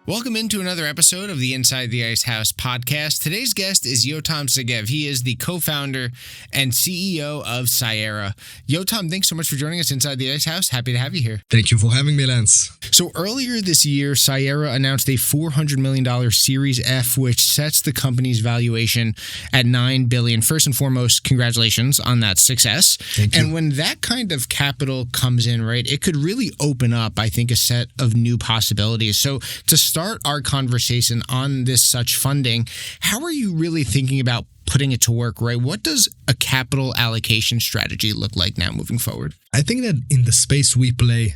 Welcome into another episode of the Inside the Ice House podcast. Today's guest is Yotam Segev. He is the co-founder and CEO of Cyera. Yotam, thanks so much for joining us inside the Ice House. Happy to have you here. Thank you for having me, Lance. So earlier this year, Cyera announced a $400 million Series F, which sets the company's valuation at $9 billion. First and foremost, congratulations on that success. Thank you. And when that kind of capital comes in, right, it could really open up, I think, a set of new possibilities. So to start our conversation on this such funding, how are you really thinking about putting it to work, right? What does a capital allocation strategy look like now moving forward? I think that in the space we play,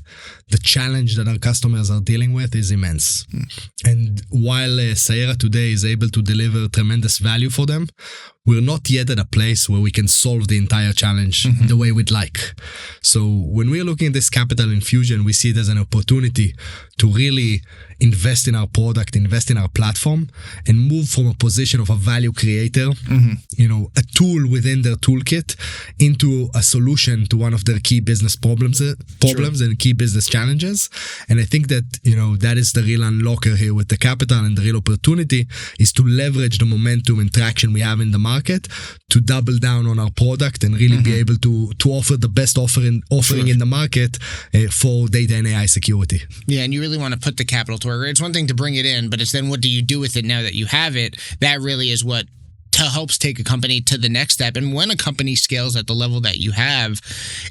the challenge that our customers are dealing with is immense. And while Cyera today is able to deliver tremendous value for them, we're not yet at a place where we can solve the entire challenge the way we'd like. So when we're looking at this capital infusion, we see it as an opportunity to really invest in our product, invest in our platform, and move from a position of a value creator, a tool within their toolkit, into a solution to one of their key business problems and key business challenges. And I think that, that is the real unlocker here with the capital, and the real opportunity is to leverage the momentum and traction we have in the market to double down on our product and really be able to offer the best offering in the market for data and AI security. Yeah, and you really want to put the capital to work. It's one thing to bring it in, but it's then what do you do with it now that you have it? That really is what helps take a company to the next step. And when a company scales at the level that you have,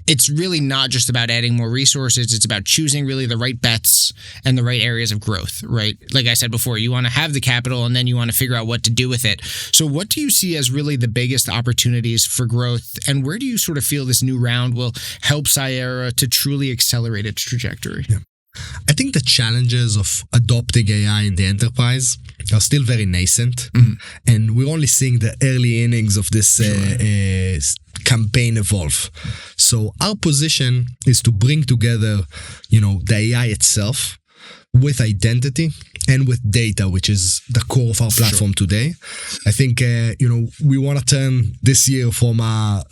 it's really not just about adding more resources. It's about choosing really the right bets and the right areas of growth, right? Like I said before, you want to have the capital and then you want to figure out what to do with it. So what do you see as really the biggest opportunities for growth? And where do you sort of feel this new round will help Cyera to truly accelerate its trajectory? Yeah. I think the challenges of adopting AI in the enterprise are still very nascent, and we're only seeing the early innings of this campaign evolve. So our position is to bring together, the AI itself with identity and with data, which is the core of our platform today. I think, we want to turn this year from a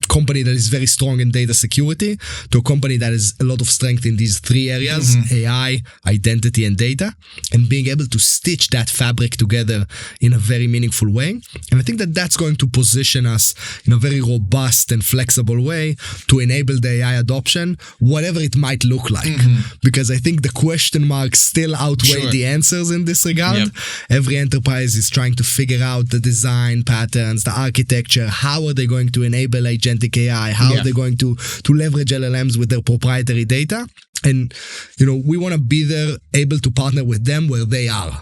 company that is very strong in data security to a company that has a lot of strength in these three areas, AI, identity, and data, and being able to stitch that fabric together in a very meaningful way. And I think that that's going to position us in a very robust and flexible way to enable the AI adoption, whatever it might look like. Because I think the question marks still outweigh the answers in this regard. Every enterprise is trying to figure out the design patterns, the architecture, how are they going to enable agentic AI, how are they going to leverage LLMs with their proprietary data. And, we want to be there, able to partner with them where they are.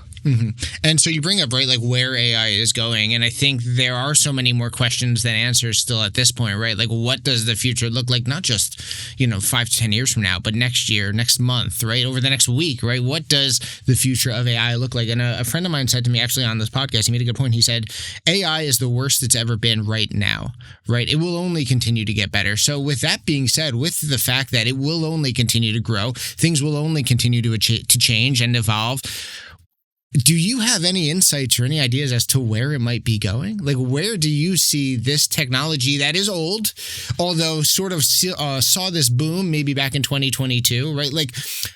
And so you bring up, right, like where AI is going. And I think there are so many more questions than answers still at this point, right? Like what does the future look like? Not just, 5 to 10 years from now, but next year, next month, right? Over the next week, right? What does the future of AI look like? And a friend of mine said to me actually on this podcast, he made a good point. He said, AI is the worst it's ever been right now, right? It will only continue to get better. So with that being said, with the fact that it will only continue to grow, things will only continue to change and evolve. Do you have any insights or any ideas as to where it might be going? Like, where do you see this technology that is old, although sort of saw this boom maybe back in 2022, right? Like,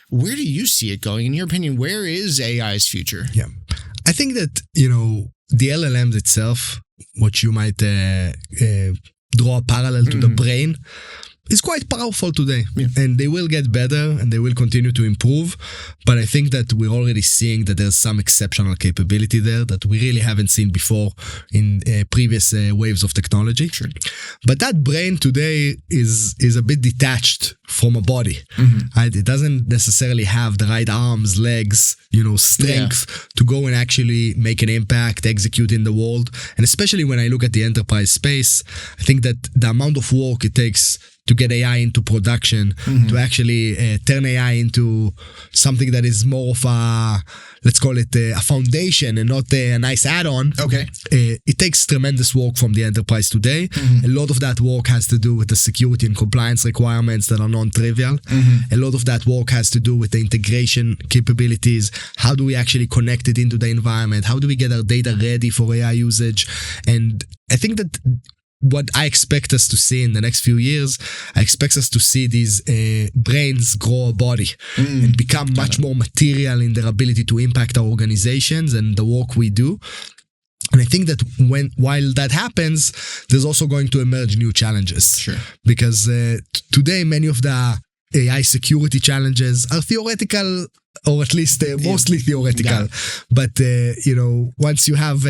where do you see it going? In your opinion, where is AI's future? Yeah, I think that, the LLMs itself, what you might draw a parallel to the brain, is quite powerful today, and they will get better and they will continue to improve. But I think that we're already seeing that there's some exceptional capability there that we really haven't seen before in previous waves of technology. But that brain today is a bit detached from a body. Right? It doesn't necessarily have the right arms, legs, strength to go and actually make an impact, execute in the world. And especially when I look at the enterprise space, I think that the amount of work it takes to get AI into production, to actually turn AI into something that is more of a, let's call it a foundation and not a nice add-on. Okay. It takes tremendous work from the enterprise today. A lot of that work has to do with the security and compliance requirements that are non-trivial. A lot of that work has to do with the integration capabilities. How do we actually connect it into the environment? How do we get our data ready for AI usage? And I think that what I expect us to see in the next few years, I expect us to see these brains grow a body and become much more material in their ability to impact our organizations and the work we do. And I think that while that happens, there's also going to emerge new challenges. Sure. Because today, many of the AI security challenges are theoretical, or at least mostly theoretical. But, once you have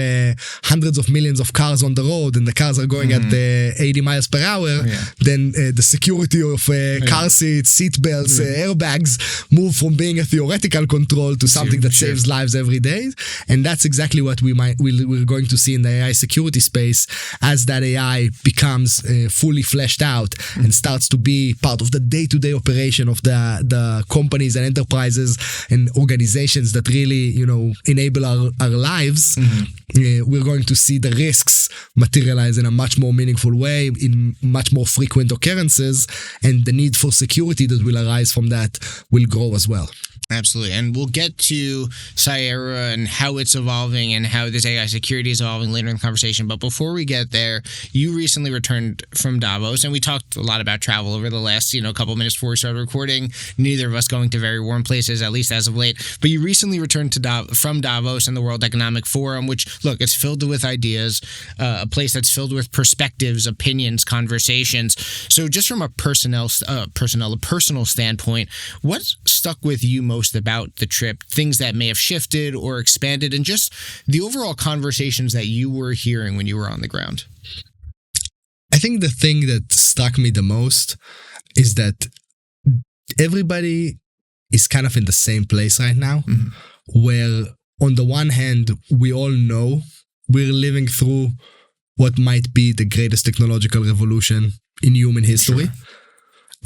hundreds of millions of cars on the road and the cars are going at 80 miles per hour, then the security of car seats, seat belts, airbags move from being a theoretical control to something that saves lives every day. And that's exactly what we're going to see in the AI security space as that AI becomes fully fleshed out and starts to be part of the day-to-day operation of the companies and enterprises and organizations that really, enable our lives. We're going to see the risks materialize in a much more meaningful way, in much more frequent occurrences, and the need for security that will arise from that will grow as well. Absolutely. And we'll get to Cyera and how it's evolving and how this AI security is evolving later in the conversation. But before we get there, you recently returned from Davos, and we talked a lot about travel over the last, couple minutes before we started recording. Neither of us going to very warm places, at least as of late. But you recently returned from Davos and the World Economic Forum, which, look, it's filled with ideas, a place that's filled with perspectives, opinions, conversations. So just from a personal standpoint, what stuck with you most about the trip, things that may have shifted or expanded, and just the overall conversations that you were hearing when you were on the ground? I think the thing that struck me the most is that everybody is kind of in the same place right now, where on the one hand, we all know we're living through what might be the greatest technological revolution in human history. Sure.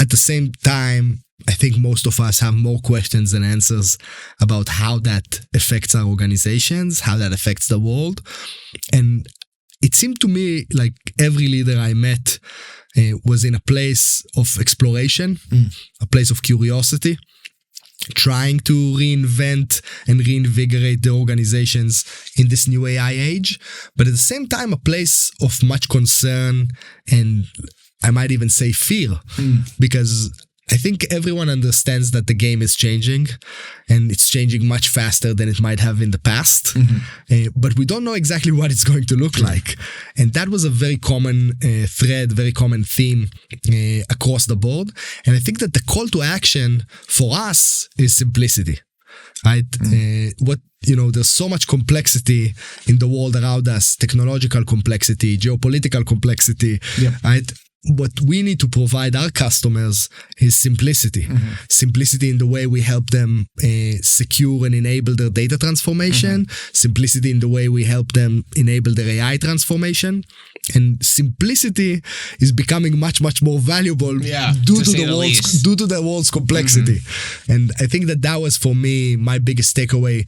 At the same time, I think most of us have more questions than answers about how that affects our organizations, how that affects the world. And it seemed to me like every leader I met was in a place of exploration, a place of curiosity, trying to reinvent and reinvigorate the organizations in this new AI age, but at the same time, a place of much concern and I might even say fear, because I think everyone understands that the game is changing and it's changing much faster than it might have in the past. But we don't know exactly what it's going to look like. And that was a very common thread, very common theme across the board. And I think that the call to action for us is simplicity. Right? There's so much complexity in the world around us, technological complexity, geopolitical complexity, right? What we need to provide our customers is simplicity. Simplicity in the way we help them secure and enable their data transformation, simplicity in the way we help them enable their AI transformation. And simplicity is becoming much, much more valuable due to the world's complexity. And I think that was, for me, my biggest takeaway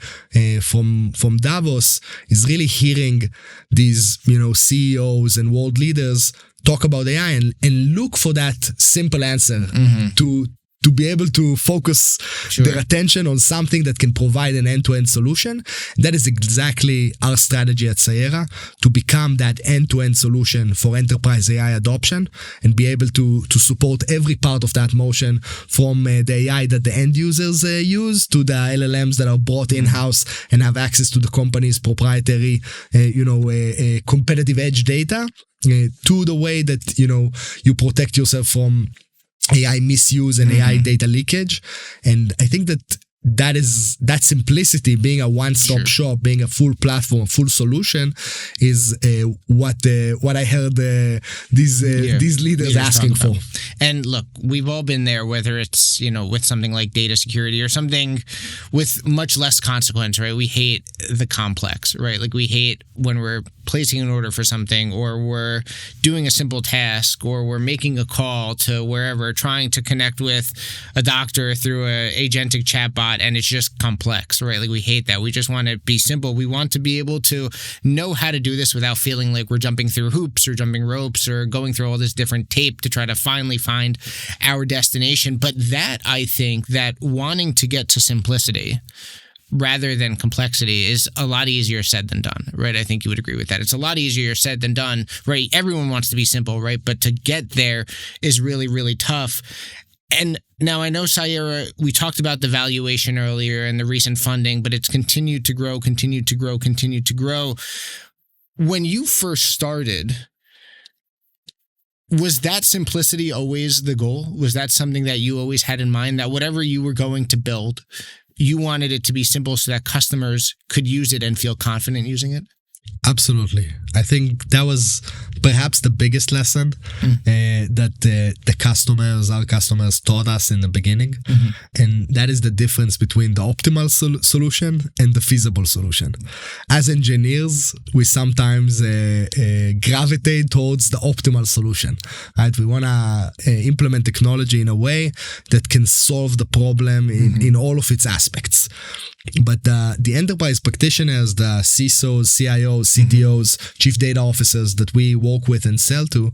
from Davos is really hearing these, CEOs and world leaders talk about AI and look for that simple answer to be able to focus their attention on something that can provide an end-to-end solution. That is exactly our strategy at Cyera, to become that end-to-end solution for enterprise AI adoption and be able to support every part of that motion, from the AI that the end users use to the LLMs that are brought in-house and have access to the company's proprietary competitive edge data, to the way that you protect yourself from AI misuse and AI data leakage. And I think that simplicity, being a one-stop shop, being a full platform, full solution, is what I heard these leaders asking for. And look, we've all been there, whether it's with something like data security or something with much less consequence, right? We hate the complex, right? Like, we hate when we're placing an order for something, or we're doing a simple task, or we're making a call to wherever, trying to connect with a doctor through a agentic chatbot, and it's just complex, right? Like, we hate that. We just want to be simple. We want to be able to know how to do this without feeling like we're jumping through hoops or jumping ropes or going through all this different tape to try to finally find our destination. But I think that wanting to get to simplicity rather than complexity is a lot easier said than done, right? I think you would agree with that. It's a lot easier said than done, right? Everyone wants to be simple, right? But to get there is really, really tough. And now I know Cyera, we talked about the valuation earlier and the recent funding, but it's continued to grow. When you first started, was that simplicity always the goal? Was that something that you always had in mind, that whatever you were going to build, you wanted it to be simple so that customers could use it and feel confident using it? Absolutely. I think that was perhaps the biggest lesson that our customers taught us in the beginning. And that is the difference between the optimal solution and the feasible solution. As engineers, we sometimes gravitate towards the optimal solution, right? We want to implement technology in a way that can solve the problem in all of its aspects. But the enterprise practitioners, the CISOs, CIOs, CTOs, chief data officers that we work with and sell to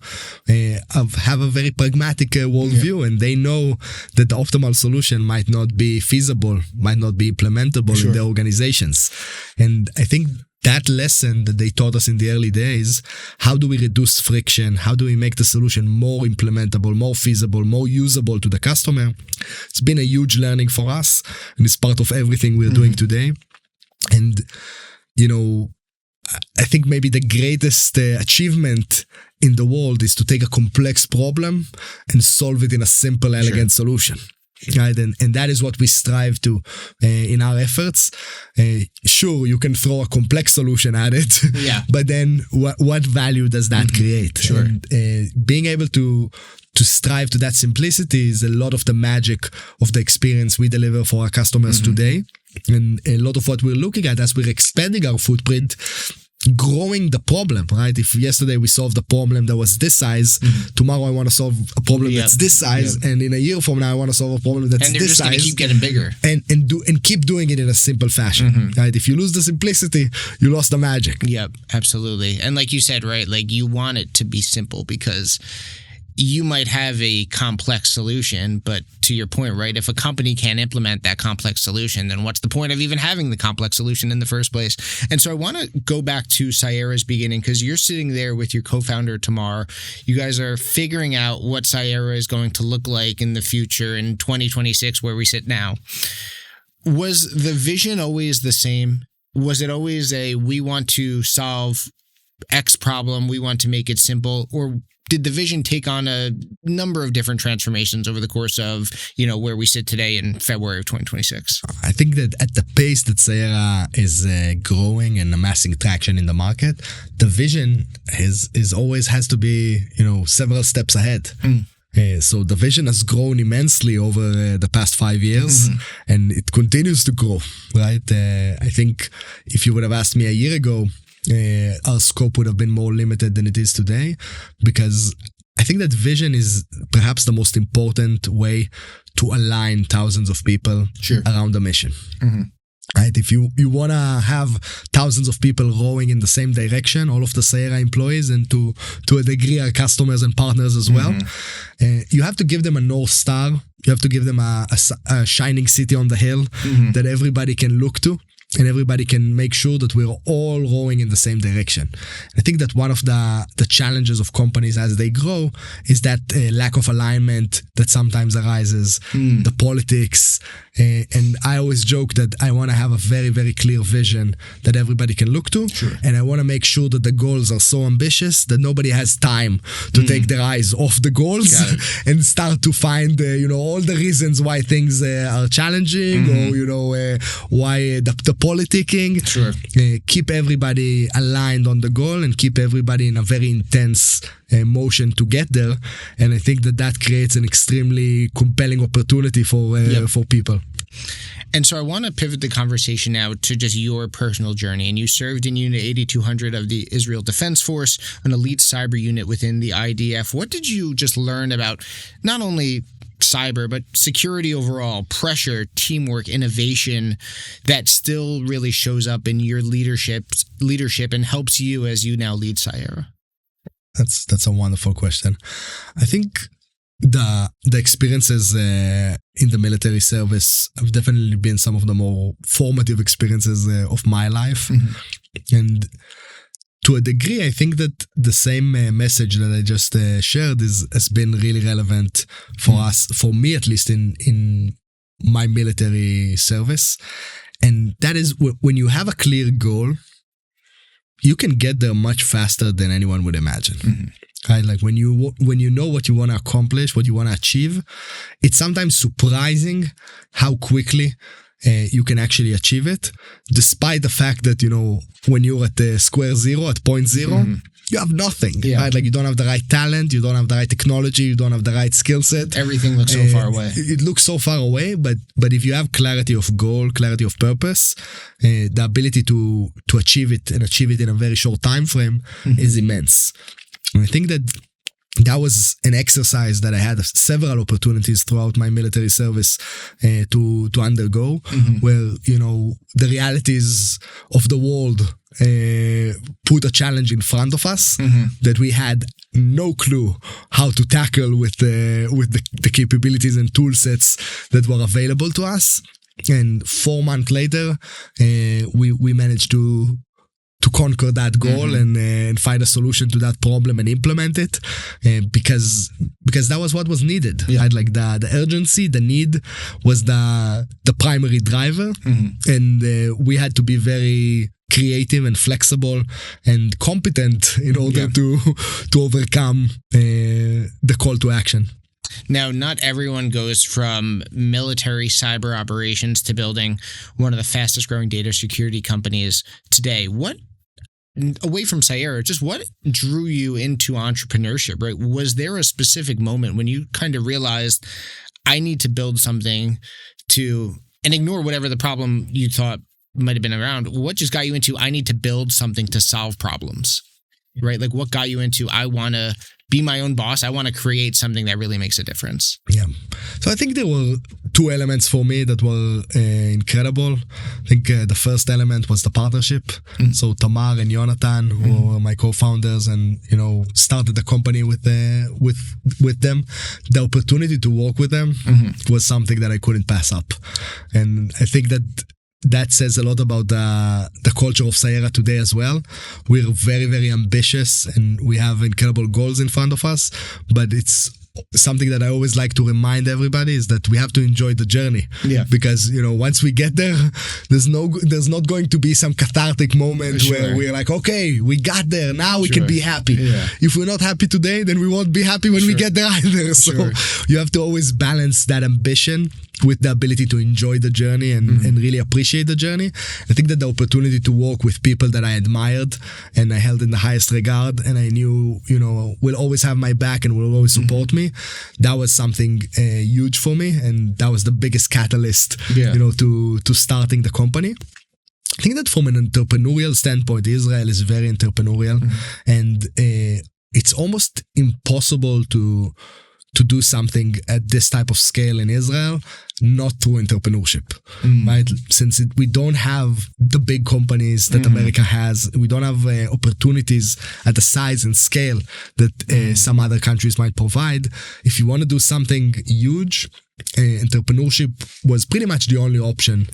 have a very pragmatic worldview, and they know that the optimal solution might not be feasible, might not be implementable in their organizations. And I think that lesson that they taught us in the early days, how do we reduce friction? How do we make the solution more implementable, more feasible, more usable to the customer? It's been a huge learning for us, and it's part of everything we're doing today. And, I think maybe the greatest achievement in the world is to take a complex problem and solve it in a simple, elegant solution. Right, and that is what we strive to in our efforts. Sure, you can throw a complex solution at it, but then what value does that create? Sure. And, being able to strive to that simplicity is a lot of the magic of the experience we deliver for our customers today, and a lot of what we're looking at as we're expanding our footprint. Growing the problem, right? If yesterday we solved a problem that was this size, tomorrow I want to solve a problem that's this size, and in a year from now I want to solve a problem that's this size. And they're just going to keep getting bigger. And keep doing it in a simple fashion, right? If you lose the simplicity, you lost the magic. Yep, absolutely. And like you said, right, like you want it to be simple because you might have a complex solution, but to your point, right, if a company can't implement that complex solution, then what's the point of even having the complex solution in the first place? And so I want to go back to Cyera's beginning, because you're sitting there with your co-founder, Tamar. You guys are figuring out what Cyera is going to look like in the future in 2026, where we sit now. Was the vision always the same? Was it always we want to solve X problem, we want to make it simple? Or did the vision take on a number of different transformations over the course of, where we sit today in February of 2026? I think that at the pace that Cyera is growing and amassing traction in the market, the vision is always has to be, several steps ahead. So the vision has grown immensely over the past 5 years, and it continues to grow, right? I think if you would have asked me a year ago, our scope would have been more limited than it is today, because I think that vision is perhaps the most important way to align thousands of people around the mission. Right? If you want to have thousands of people rowing in the same direction, all of the Cyera employees, and to a degree our customers and partners as well, you have to give them a North Star. You have to give them a shining city on the hill that everybody can look to, and everybody can make sure that we're all rowing in the same direction. I think that one of the challenges of companies as they grow is that lack of alignment that sometimes arises, the politics. And I always joke that I want to have a very, very clear vision that everybody can look to. And I want to make sure that the goals are so ambitious that nobody has time to take their eyes off the goals and start to find, all the reasons why things are challenging, or, why the politicking. Keep everybody aligned on the goal and keep everybody in a very intense motion to get there. And I think that creates an extremely compelling opportunity for people. And so I want to pivot the conversation now to just your personal journey. And you served in Unit 8200 of the Israel Defense Force, an elite cyber unit within the IDF. What did you just learn about not only cyber, but security overall, pressure, teamwork, innovation that still really shows up in your leadership and helps you as you now lead Cyera? That's a wonderful question. I think the experiences in the military service have definitely been some of the more formative experiences of my life. And to a degree, I think that the same message that I just shared has been really relevant for us, for me at least, in my military service. And that is when you have a clear goal, you can get there much faster than anyone would imagine. Right? Like when you know what you want to accomplish, what you want to achieve, it's sometimes surprising how quickly you can actually achieve it, despite the fact that, when you're at square zero, at point zero, you have nothing. Right? Like you don't have the right talent, you don't have the right technology, you don't have the right skill set. Everything looks so far away. It looks so far away, but if you have clarity of goal, clarity of purpose, the ability to achieve it and achieve it in a very short time frame is immense. And I think that was an exercise that I had several opportunities throughout my military service to undergo, where, the realities of the world put a challenge in front of us that we had no clue how to tackle with the capabilities and tool sets that were available to us. And 4 months later, we managed to conquer that goal and find a solution to that problem and implement it, because that was what was needed. Right? Like the urgency, the need was the primary driver, and we had to be very creative and flexible and competent in order to overcome the call to action. Now, not everyone goes from military cyber operations to building one of the fastest growing data security companies today. Away from Cyera, just what drew you into entrepreneurship, right? Was there a specific moment when you kind of realized, I need to build something and ignore whatever the problem you thought might have been around? What just got you into, I need to build something to solve problems, right? Like what got you into, I want to be my own boss. I want to create something that really makes a difference. Yeah. So I think there were 2 elements for me that were incredible. I think the first element was the partnership. So Tamar and Jonathan, who were my co-founders, and started the company with them. The opportunity to work with them was something that I couldn't pass up, and I think that says a lot about the culture of Cyera today as well. We're very, very ambitious and we have incredible goals in front of us, but it's something that I always like to remind everybody is that we have to enjoy the journey. Because, once we get there, there's not going to be some cathartic moment where we're like, okay, we got there, now we can be happy. If we're not happy today, then we won't be happy when we get there either. So you have to always balance that ambition with the ability to enjoy the journey and really appreciate the journey. I think that the opportunity to work with people that I admired and I held in the highest regard, and I knew, will always have my back and will always support me, that was something huge for me, and that was the biggest catalyst, to starting the company. I think that from an entrepreneurial standpoint, Israel is very entrepreneurial, and it's almost impossible to do something at this type of scale in Israel, not through entrepreneurship, right? Since we don't have the big companies that America has, we don't have opportunities at the size and scale that some other countries might provide. If you want to do something huge, entrepreneurship was pretty much the only option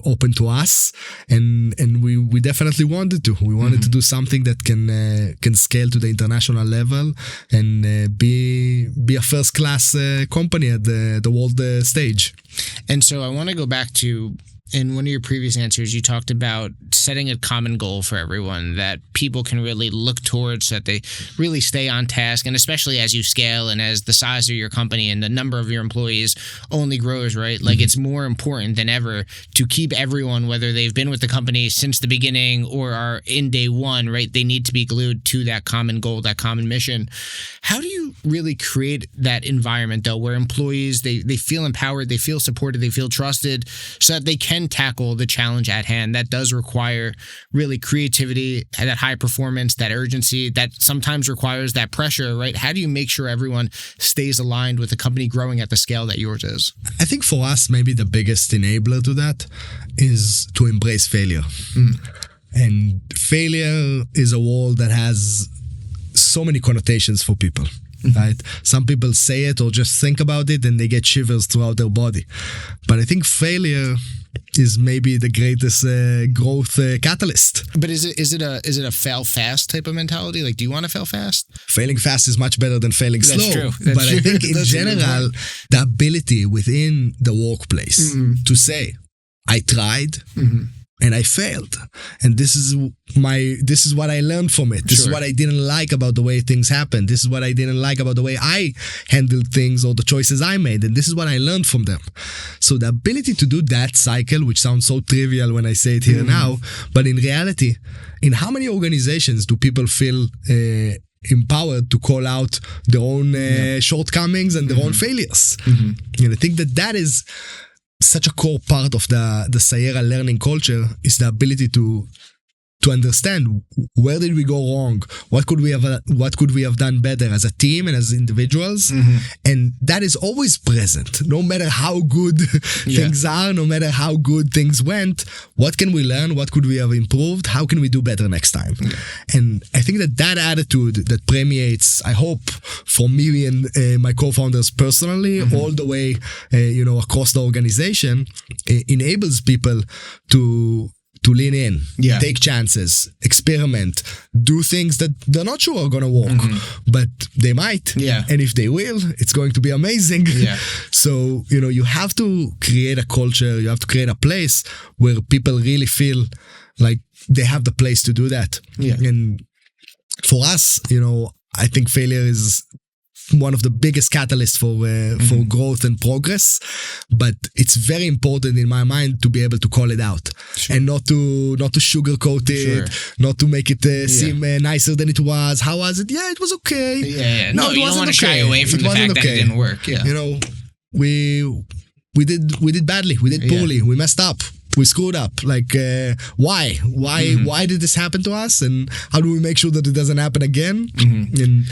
open to us, and we definitely wanted to. We wanted to do something that can scale to the international level and be a first class company at the world stage. And so I want to go back to, in one of your previous answers, you talked about setting a common goal for everyone that people can really look towards, so that they really stay on task. And especially as you scale and as the size of your company and the number of your employees only grows, right? Like it's more important than ever to keep everyone, whether they've been with the company since the beginning or are in day one, right? They need to be glued to that common goal, that common mission. How do you really create that environment, though, where employees, they feel empowered, they feel supported, they feel trusted, so that they can tackle the challenge at hand? That does require really creativity, that high performance, that urgency, that sometimes requires that pressure, right? How do you make sure everyone stays aligned with the company growing at the scale that yours is? I think for us, maybe the biggest enabler to that is to embrace failure. And failure is a word that has so many connotations for people. right? Some people say it or just think about it and they get shivers throughout their body. But I think failure is maybe the greatest growth catalyst. But is it a fail fast type of mentality? Like, do you want to fail fast? Failing fast is much better than failing slow. True. But I think in general, the ability within the workplace to say, I tried and I failed, and this is what I learned from it. This is what I didn't like about the way things happened. This is what I didn't like about the way I handled things or the choices I made, and this is what I learned from them. So the ability to do that cycle, which sounds so trivial when I say it here now, but in reality, in how many organizations do people feel empowered to call out their own shortcomings and their own failures? And I think that is such a core part of the Cyera learning culture, is the ability to understand where did we go wrong, what could we have done better as a team and as individuals, and that is always present, no matter how good things are, no matter how good things went. What can we learn? What could we have improved? How can we do better next time? And I think that attitude that permeates, I hope, for me and my co-founders personally, all the way across the organization, enables people to lean in, take chances, experiment, do things that they're not sure are going to work, but they might. And if they will, it's going to be amazing. So, you have to create a culture, you have to create a place where people really feel like they have the place to do that. And for us, I think failure is one of the biggest catalysts for growth and progress, but it's very important in my mind to be able to call it out and not to sugarcoat it, not to make it seem nicer than it was. How was it? It was okay. No, you don't want to shy away from the fact that it didn't work. We did badly, we did poorly, we messed up, we screwed up. Like, why did this happen to us, and how do we make sure that it doesn't happen again? And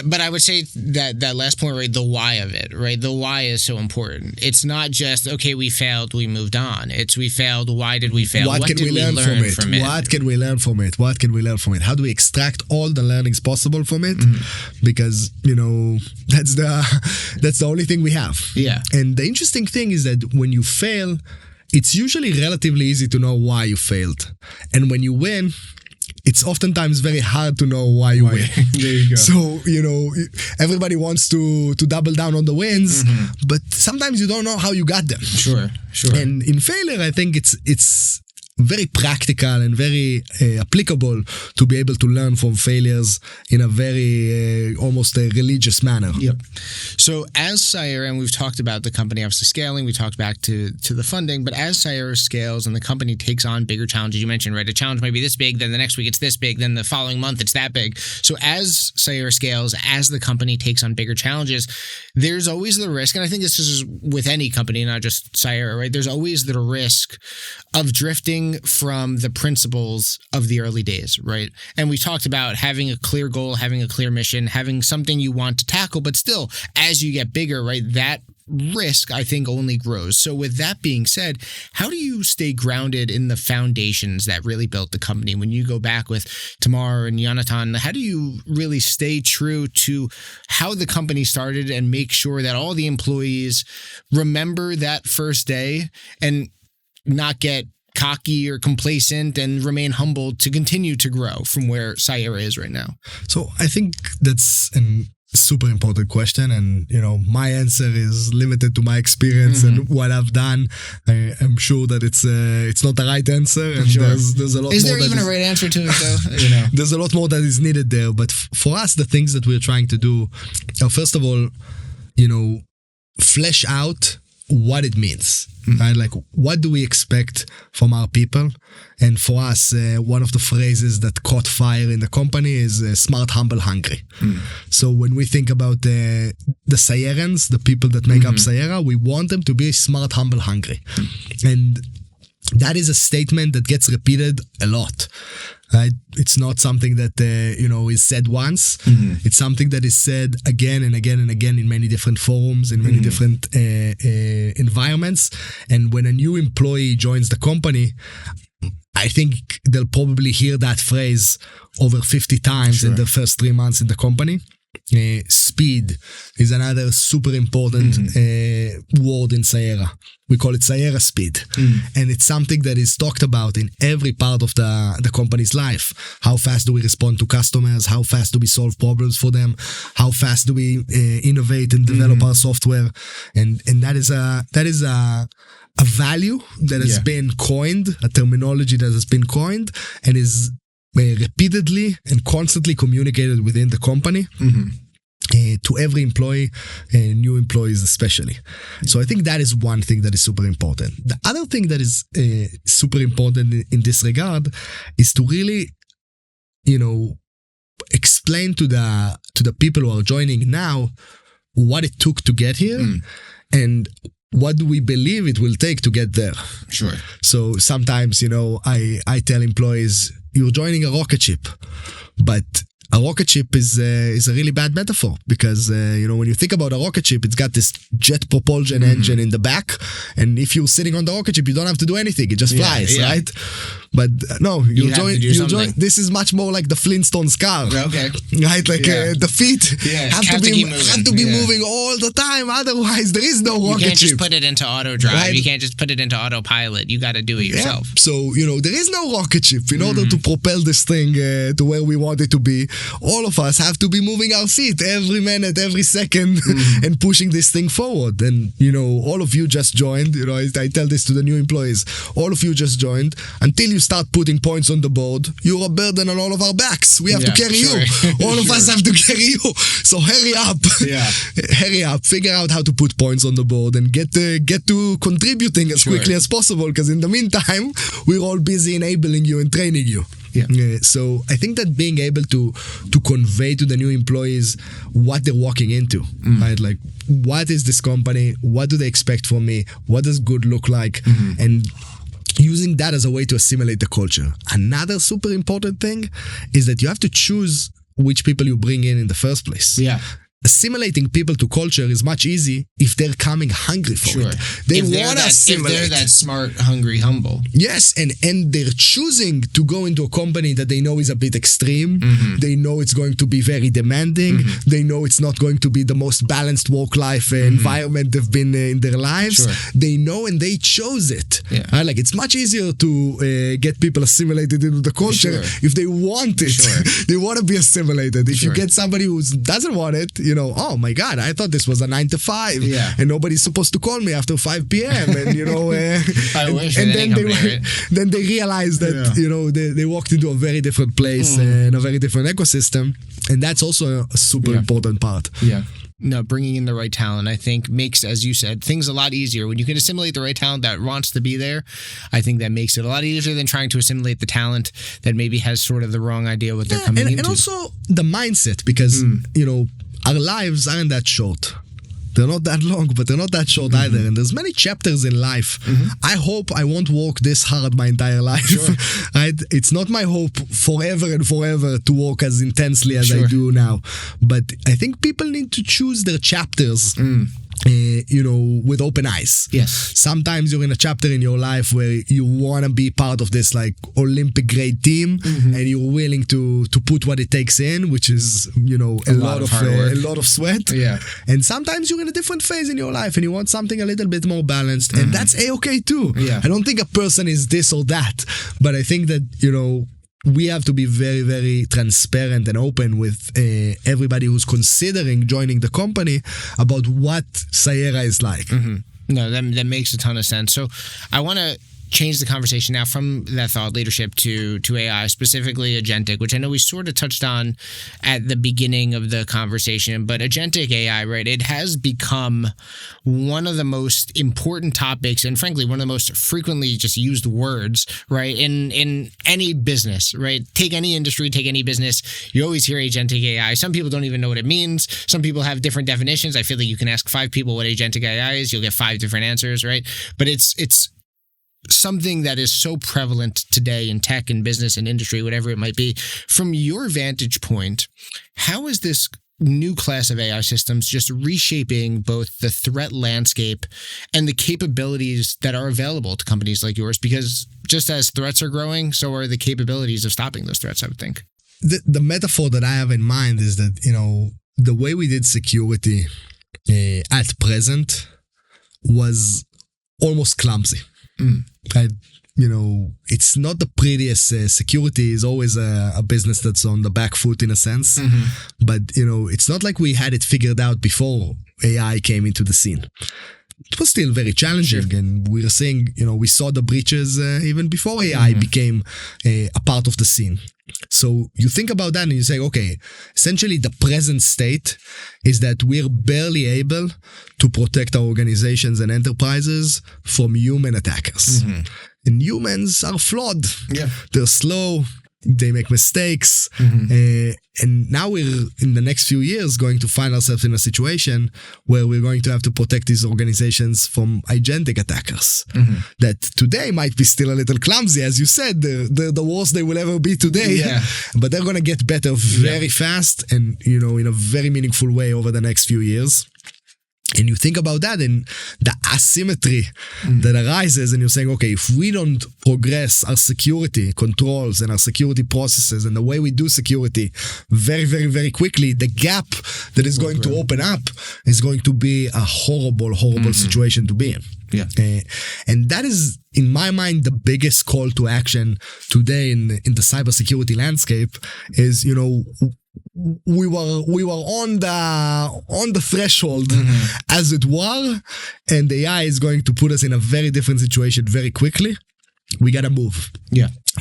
but I would say that last point, right, the why of it, right? The why is so important. It's not just, okay, we failed, we moved on. It's, we failed, why did we fail? What can we learn from it? What can we learn from it? What can we learn from it? How do we extract all the learnings possible from it? Because, that's the only thing we have. And the interesting thing is that when you fail, it's usually relatively easy to know why you failed. And when you win, it's oftentimes very hard to know why you win. There you go. So, everybody wants to double down on the wins, but sometimes you don't know how you got them. Sure. And in failure, I think it's very practical and very applicable to be able to learn from failures in a very almost a religious manner. So as Cyera, and we've talked about the company obviously scaling, we talked back to the funding, but as Cyera scales and the company takes on bigger challenges, you mentioned, right, a challenge might be this big, then the next week it's this big, then the following month it's that big. So as Cyera scales, as the company takes on bigger challenges, there's always the risk, and I think this is with any company, not just Cyera, right? There's always the risk of drifting from the principles of the early days, right? And we talked about having a clear goal, having a clear mission, having something you want to tackle, but still, as you get bigger, right, that risk, I think, only grows. So with that being said, how do you stay grounded in the foundations that really built the company? When you go back with Tamar and Yonatan, how do you really stay true to how the company started and make sure that all the employees remember that first day and not get cocky or complacent and remain humble to continue to grow from where Cyera is right now? So I think that's a super important question, and my answer is limited to my experience and what I've done. I'm sure that it's not the right answer, and there's a lot. Is there even a right answer to it though? There's a lot more that is needed there. But for us, the things that we're trying to do are, first of all, flesh out what it means, right? Like, what do we expect from our people? And for us, one of the phrases that caught fire in the company is smart, humble, hungry. So when we think about the Cyerans, the people that make up Cyera, we want them to be smart, humble, hungry. And that is a statement that gets repeated a lot. Right? It's not something that is said once. It's something that is said again and again and again in many different forums, in many different environments. And when a new employee joins the company, I think they'll probably hear that phrase over 50 times in the first 3 months in the company. Speed is another super important word in Cyera. We call it Cyera speed. And it's something that is talked about in every part of the company's life. How fast do we respond to customers? How fast do we solve problems for them? How fast do we innovate and develop our software? And that is a value that has been coined, a terminology that has been coined, and is repeatedly and constantly communicated within the company to every employee, new employees especially. So I think that is one thing that is super important. The other thing that is super important in this regard is to really, explain to the people who are joining now what it took to get here and what do we believe it will take to get there. Sure. So sometimes, I tell employees, you're joining a rocket ship, but a rocket ship is a really bad metaphor because, when you think about a rocket ship, it's got this jet propulsion engine in the back. And if you're sitting on the rocket ship, you don't have to do anything. It just flies, right? But no, you join. This is much more like the Flintstones car. Okay. Right? Like the feet have to be moving all the time. Otherwise, there is no rocket ship. You can't just put it into auto drive. Right? You can't just put it into autopilot. You got to do it yourself. Yeah. So, there is no rocket ship. In order to propel this thing to where we want it to be, all of us have to be moving our feet every minute, every second, and pushing this thing forward. And, all of you just joined. I tell this to the new employees. All of you just joined. Until you start putting points on the board, you're a burden on all of our backs. We have to carry you. All of us have to carry you. So hurry up. Hurry up. Figure out how to put points on the board and get to contributing as quickly as possible. Because in the meantime, we're all busy enabling you and training you. So I think that being able to convey to the new employees what they're walking into, right? Like, what is this company? What do they expect from me? What does good look like? And using that as a way to assimilate the culture. Another super important thing is that you have to choose which people you bring in the first place. Assimilating people to culture is much easy if they're coming hungry for it. They want to assimilate. If they're that smart, hungry, humble. Yes, and they're choosing to go into a company that they know is a bit extreme. They know it's going to be very demanding. They know it's not going to be the most balanced work-life environment they've been in their lives. They know and they chose it. Like, it's much easier to get people assimilated into the culture if they want it. They want to be assimilated. If you get somebody who doesn't want it, oh my God, I thought this was a 9 to 5 and nobody's supposed to call me after 5 p.m. And, I wish. And then they realized that, they walked into a very different place and a very different ecosystem. And that's also a super important part. No, bringing in the right talent, I think, makes, as you said, things a lot easier. When you can assimilate the right talent that wants to be there, I think that makes it a lot easier than trying to assimilate the talent that maybe has sort of the wrong idea what they're coming into. And also the mindset, because, our lives aren't that short. They're not that long, but they're not that short either. And there's many chapters in life. I hope I won't work this hard my entire life. Right? It's not my hope forever and forever to work as intensely as I do now. But I think people need to choose their chapters. With open eyes. Sometimes you're in a chapter in your life where you want to be part of this like Olympic grade team, and you're willing to put what it takes in, which is a lot of sweat. And sometimes you're in a different phase in your life and you want something a little bit more balanced, and that's a-okay too. I don't think a person is this or that, but I think that we have to be very, very transparent and open with everybody who's considering joining the company about what Cyera is like. No, that makes a ton of sense. So I want to change the conversation now from that thought leadership to AI, specifically agentic, which I know we sort of touched on at the beginning of the conversation, but agentic AI, right, it has become one of the most important topics and frankly one of the most frequently just used words, right, in any business, right? Take any industry, take any business, you always hear agentic AI. Some people don't even know what it means. Some people have different definitions. I feel like you can ask 5 people what agentic AI is, you'll get 5 different answers, right? But it's something that is so prevalent today in tech and business and industry, whatever it might be. From your vantage point, how is this new class of AI systems just reshaping both the threat landscape and the capabilities that are available to companies like yours? Because just as threats are growing, so are the capabilities of stopping those threats, I would think. The metaphor that I have in mind is that, the way we did security at present was almost clumsy. Right? It's not the prettiest. Security is always a business that's on the back foot in a sense. But, it's not like we had it figured out before AI came into the scene. It was still very challenging, and we were seeing, we saw the breaches even before AI became a part of the scene. So you think about that and you say, okay, essentially the present state is that we're barely able to protect our organizations and enterprises from human attackers. And humans are flawed. They're slow. They make mistakes. And now we're, in the next few years, going to find ourselves in a situation where we're going to have to protect these organizations from agentic attackers that today might be still a little clumsy. As you said, the worst they will ever be today. But they're going to get better very fast and, in a very meaningful way over the next few years. And you think about that and the asymmetry that arises, and you're saying, okay, if we don't progress our security controls and our security processes and the way we do security very, very, very quickly, the gap that is going to open up is going to be a horrible, horrible situation to be in. And that is, in my mind, the biggest call to action today in the cybersecurity landscape is, we were on the threshold, as it were, and AI is going to put us in a very different situation very quickly. We gotta move.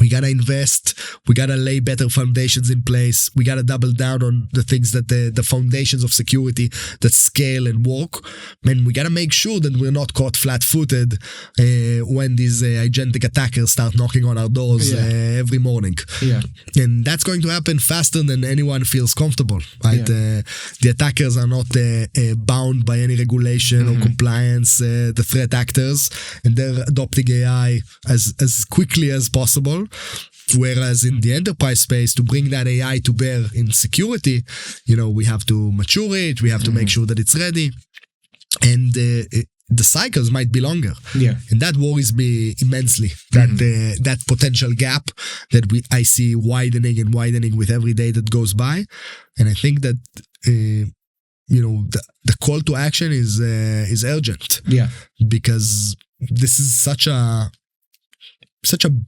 We gotta invest. We gotta lay better foundations in place. We gotta double down on the things that the foundations of security that scale and work. And we gotta make sure that we're not caught flat-footed when these agentic attackers start knocking on our doors every morning. And that's going to happen faster than anyone feels comfortable. Right? The attackers are not bound by any regulation or compliance. The threat actors, and they're adopting AI as quickly as possible. Whereas in the enterprise space, to bring that AI to bear in security, we have to mature it, we have to make sure that it's ready, and the cycles might be longer. And that worries me immensely, that potential gap that I see widening and widening with every day that goes by. And I think that the call to action is urgent. Because this is such a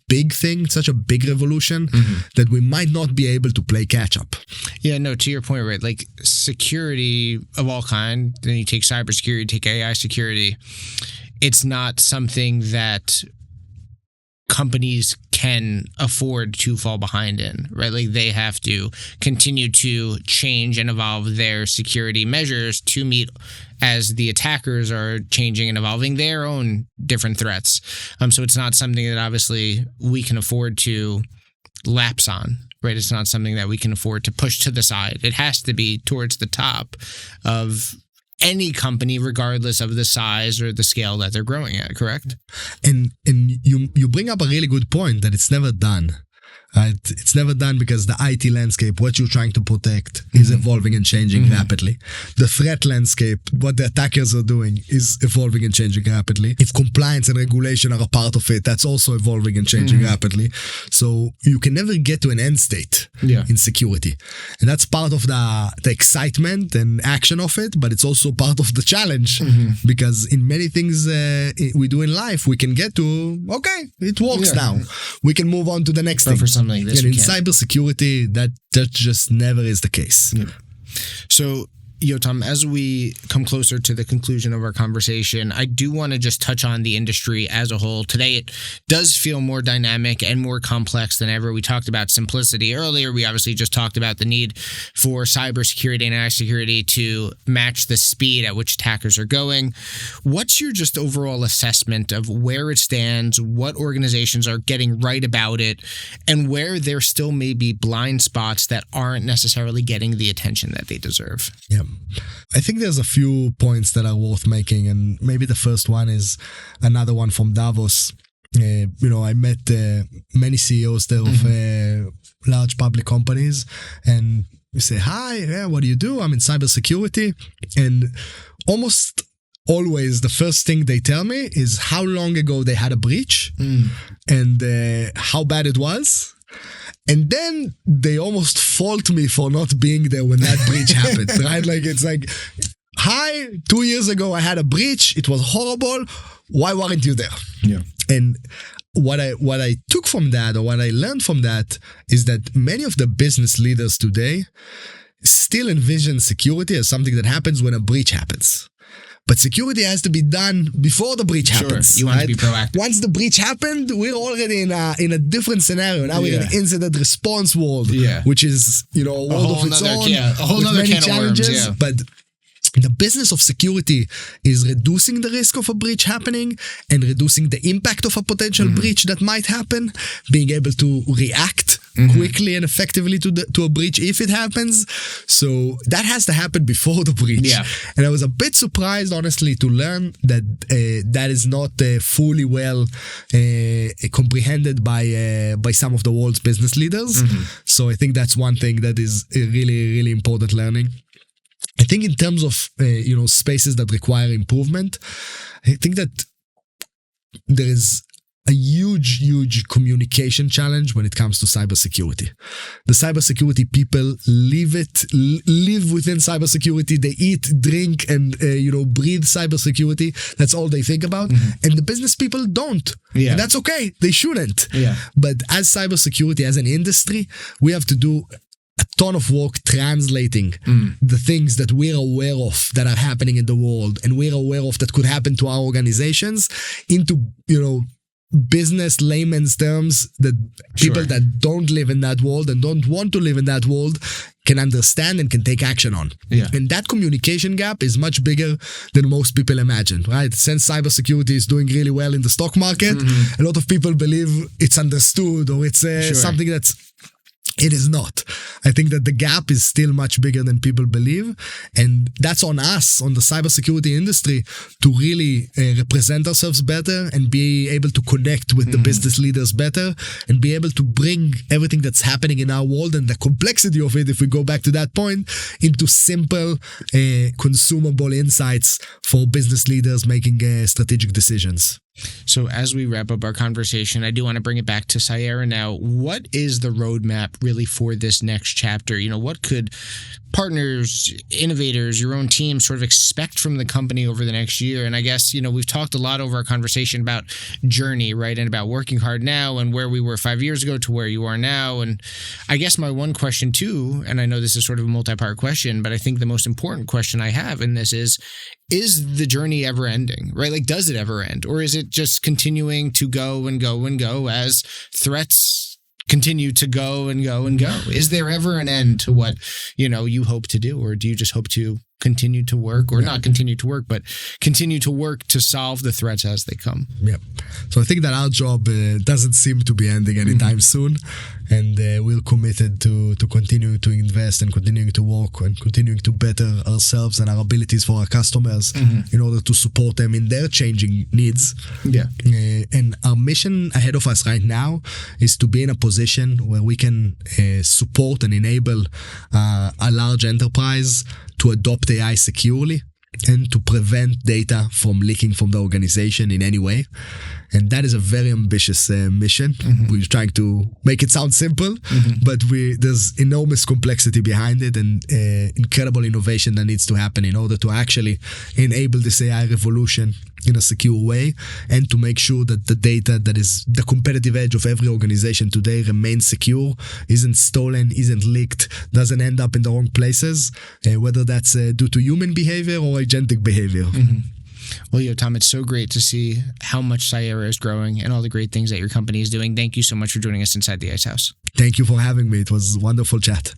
big thing, such a big revolution that we might not be able to play catch up. To your point, right? Like security of all kind, then you take cybersecurity, take AI security. It's not something that companies can afford to fall behind in, right? Like they have to continue to change and evolve their security measures to meet as the attackers are changing and evolving their own different threats. So it's not something that obviously we can afford to lapse on, right? It's not something that we can afford to push to the side. It has to be towards the top of any company, regardless of the size or the scale that they're growing at, correct? And you bring up a really good point that it's never done. Right? It's never done because the IT landscape, what you're trying to protect, is evolving and changing rapidly. The threat landscape, what the attackers are doing, is evolving and changing rapidly. If compliance and regulation are a part of it, that's also evolving and changing rapidly. So you can never get to an end state in security. And that's part of the excitement and action of it, but it's also part of the challenge because in many things we do in life, we can get to, okay, it works now. We can move on to the next thing. Like this, in cybersecurity, that just never is the case. So, Yotam, as we come closer to the conclusion of our conversation, I do want to just touch on the industry as a whole. Today, it does feel more dynamic and more complex than ever. We talked about simplicity earlier. We obviously just talked about the need for cybersecurity and AI security to match the speed at which attackers are going. What's your just overall assessment of where it stands, what organizations are getting right about it, and where there still may be blind spots that aren't necessarily getting the attention that they deserve? I think there's a few points that are worth making, and maybe the first one is another one from Davos. I met many CEOs there of large public companies, and you say, hi, what do you do? I'm in cybersecurity. And almost always the first thing they tell me is how long ago they had a breach and how bad it was. And then they almost fault me for not being there when that breach happened, right? Like, it's like, hi, 2 years ago I had a breach. It was horrible. Why weren't you there? Yeah. And what I took from that, or what I learned from that, is that many of the business leaders today still envision security as something that happens when a breach happens. But security has to be done before the breach happens. You want to be proactive. Once the breach happened, we're already in a different scenario. Now we're in an incident response world, which is, a world of its own, a whole with other many can challenges. of worms, But the business of security is reducing the risk of a breach happening and reducing the impact of a potential breach that might happen, being able to react quickly and effectively to a breach if it happens. So that has to happen before the breach. Yeah. And I was a bit surprised, honestly, to learn that that is not fully well comprehended by some of the world's business leaders. So I think that's one thing that is a really, really important learning. I think in terms of spaces that require improvement, I think that there is a huge communication challenge when it comes to cybersecurity. The cybersecurity people live within cybersecurity. They eat, drink, and breathe cybersecurity. That's all they think about. And the business people don't. Yeah. And that's okay. They shouldn't. Yeah. But as cybersecurity, as an industry, we have to do a ton of work translating the things that we're aware of that are happening in the world and we're aware of that could happen to our organizations into, business layman's terms that people that don't live in that world and don't want to live in that world can understand and can take action on. Yeah. And that communication gap is much bigger than most people imagine, right? Since cybersecurity is doing really well in the stock market, a lot of people believe it's understood or it's something that's it is not. I think that the gap is still much bigger than people believe. And that's on us, on the cybersecurity industry, to really represent ourselves better and be able to connect with the business leaders better and be able to bring everything that's happening in our world and the complexity of it, if we go back to that point, into simple, consumable insights for business leaders making strategic decisions. So as we wrap up our conversation, I do want to bring it back to Cyera now. What is the roadmap really for this next chapter? What could partners, innovators, your own team sort of expect from the company over the next year? And I guess, we've talked a lot over our conversation about journey, right? And about working hard now and where we were 5 years ago to where you are now. And I guess my one question too, and I know this is sort of a multi-part question, but I think the most important question I have in this is the journey ever ending, right? Like, does it ever end? Or is it just continuing to go and go and go as threats continue to go and go and go? Is there ever an end to what, you hope to do? Or do you just hope to continue to work, or not continue to work, but continue to work to solve the threats as they come? Yeah. So I think that our job doesn't seem to be ending anytime soon. And we're committed to continue to invest and continuing to work and continuing to better ourselves and our abilities for our customers in order to support them in their changing needs. Yeah. And our mission ahead of us right now is to be in a position where we can support and enable a large enterprise to adopt AI securely and to prevent data from leaking from the organization in any way. And that is a very ambitious mission. We're trying to make it sound simple, but there's enormous complexity behind it and incredible innovation that needs to happen in order to actually enable this AI revolution in a secure way and to make sure that the data that is the competitive edge of every organization today remains secure, isn't stolen, isn't leaked, doesn't end up in the wrong places, whether that's due to human behavior or agentic behavior. Well, Yotam, it's so great to see how much Cyera is growing and all the great things that your company is doing. Thank you so much for joining us inside the Ice House. Thank you for having me. It was a wonderful chat.